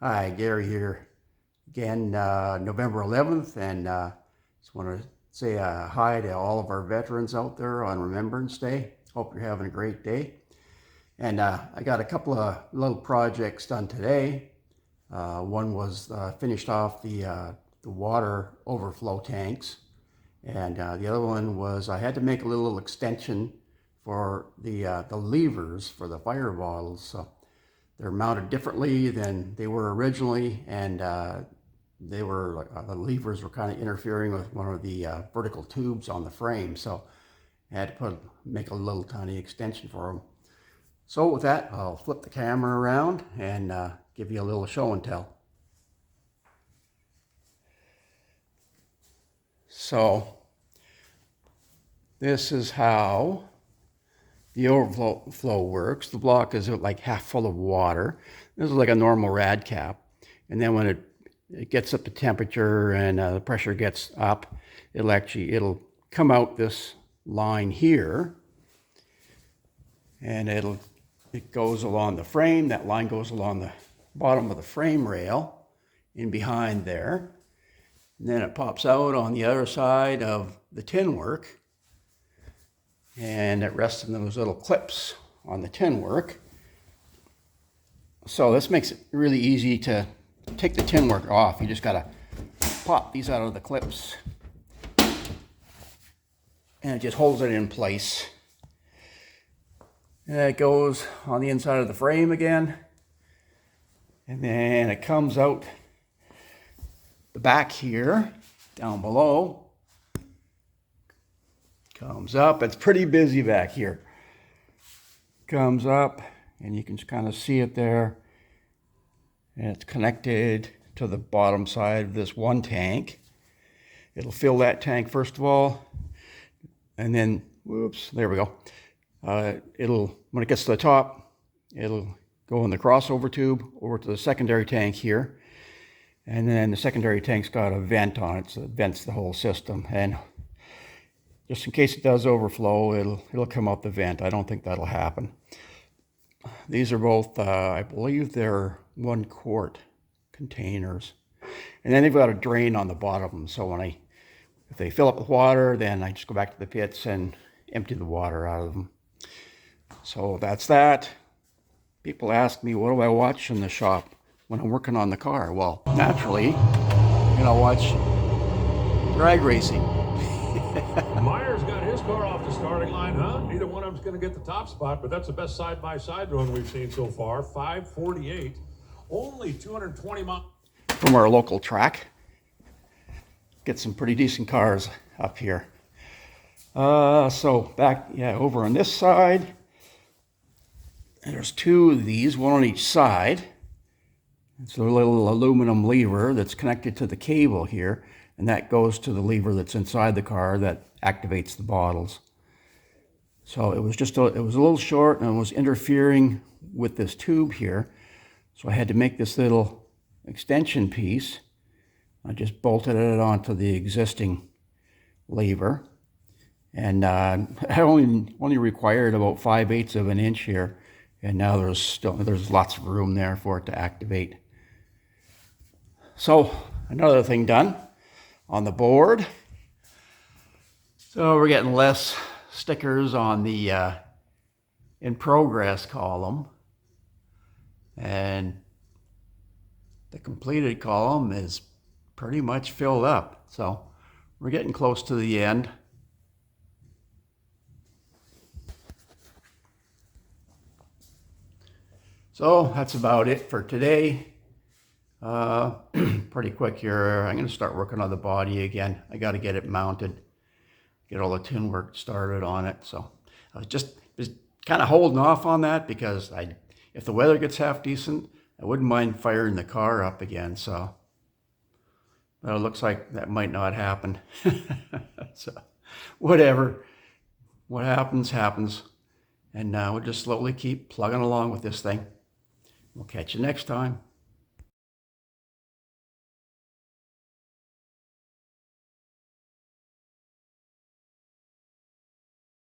Hi, Gary here again, November 11th, and just want to say hi to all of our veterans out there on Remembrance Day. Hope you're having a great day. And I got a couple of little projects done today. One was finished off the water overflow tanks, and the other one was I had to make a little extension for the levers for the fire bottles. So they're mounted differently than they were originally, and the levers were kind of interfering with one of the vertical tubes on the frame, so I had to make a little tiny extension for them. So with that, I'll flip the camera around and give you a little show and tell. So this is how the overflow works. The block is like half full of water. This is like a normal rad cap. And then when it gets up to temperature and the pressure gets up, it'll come out this line here, and it goes along the frame. That line goes along the bottom of the frame rail in behind there. And then it pops out on the other side of the tin work, and it rests in those little clips on the tin work. So this makes it really easy to take the tin work off. You just gotta pop these out of the clips, and it just holds it in place. And it goes on the inside of the frame again, and then it comes out the back here, down below. Comes up. It's pretty busy back here. Comes up, and you can kind of see it there. And it's connected to the bottom side of this one tank. It'll fill that tank first of all, and then, whoops, there we go. When it gets to the top, it'll go in the crossover tube over to the secondary tank here. And then the secondary tank's got a vent on it, so it vents the whole system. And just in case it does overflow, it'll come out the vent. I don't think that'll happen. These are both, I believe they're 1 quart containers. And then they've got a drain on the bottom of them. So if they fill up with water, then I just go back to the pits and empty the water out of them. So that's that. People ask me, what do I watch in the shop when I'm working on the car? Well, naturally, watch drag racing. Myers got his car off the starting line, huh? Neither one of them's going to get the top spot, but that's the best side-by-side run we've seen so far. 5:48, only 220 miles. From our local track. Get some pretty decent cars up here. So back, over on this side, there's 2 of these, one on each side. It's a little aluminum lever that's connected to the cable here, and that goes to the lever that's inside the car that activates the bottles. So it was a little short and it was interfering with this tube here. So I had to make this little extension piece. I just bolted it onto the existing lever, and I only required about 5/8 of an inch here, and now there's lots of room there for it to activate. So another thing done on the board. So we're getting less stickers on the in progress column, and the completed column is pretty much filled up. So we're getting close to the end. So that's about it for today. Pretty quick here. I'm going to start working on the body again. I got to get it mounted, get all the tin work started on it. So I was just kind of holding off on that because if the weather gets half decent, I wouldn't mind firing the car up again. So, but it looks like that might not happen. So whatever, what happens, happens. And we'll just slowly keep plugging along with this thing. We'll catch you next time.